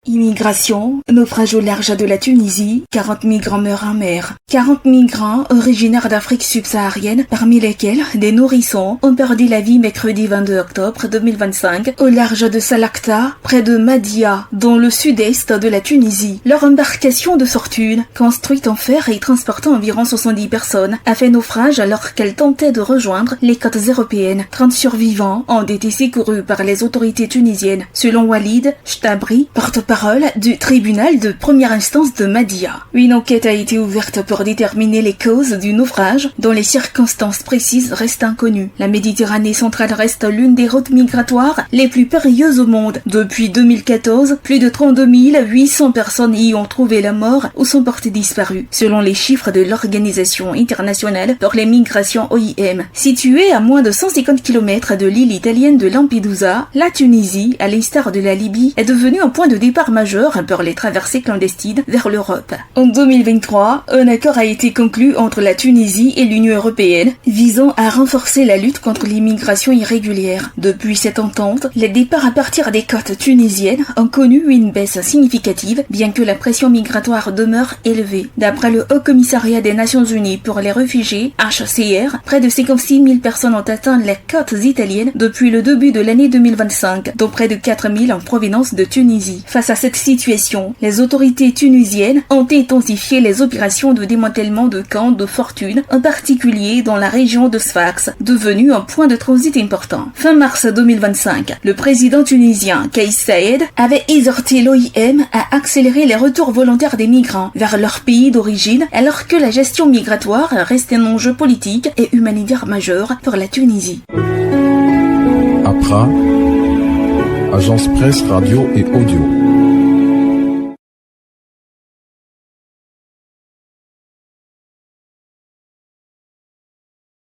Immigration, naufrage au large de la Tunisie, 40 migrants meurent en mer. 40 migrants originaires d'Afrique subsaharienne, parmi lesquels des nourrissons, ont perdu la vie mercredi 22 octobre 2025 au large de Salakta, près de Madia, dans le sud-est de la Tunisie. Leur embarcation de fortune, construite en fer et transportant environ 70 personnes, a fait naufrage alors qu'elle tentait de rejoindre les côtes européennes. 30 survivants ont été secourus par les autorités tunisiennes, selon Walid Chtabri, porte-parole du tribunal de première instance de Madia. Une enquête a été ouverte pour déterminer les causes du naufrage, dont les circonstances précises restent inconnues. La Méditerranée centrale reste l'une des routes migratoires les plus périlleuses au monde. Depuis 2014, plus de 32 800 personnes y ont trouvé la mort ou sont portées disparues, selon les chiffres de l'Organisation internationale pour les migrations OIM. Située à moins de 150 km de l'île italienne de Lampedusa, la Tunisie, à l'instar de la Libye, est devenue un point de départ majeur pour les traversées clandestines vers l'Europe. En 2023, un accord a été conclu entre la Tunisie et l'Union européenne visant à renforcer la lutte contre l'immigration irrégulière. Depuis cette entente, les départs à partir des côtes tunisiennes ont connu une baisse significative, bien que la pression migratoire demeure élevée. D'après le Haut Commissariat des Nations Unies pour les réfugiés, HCR, près de 56 000 personnes ont atteint les côtes italiennes depuis le début de l'année 2025, dont près de 4 000 en provenance de Tunisie. Face à cette situation, les autorités tunisiennes ont intensifié les opérations de démantèlement de camps de fortune, en particulier dans la région de Sfax, devenue un point de transit important. Fin mars 2025, le président tunisien Kais Saied avait exhorté l'OIM à accélérer les retours volontaires des migrants vers leur pays d'origine, alors que la gestion migratoire reste un enjeu politique et humanitaire majeur pour la Tunisie. APRA, Agence Presse Radio et Audio.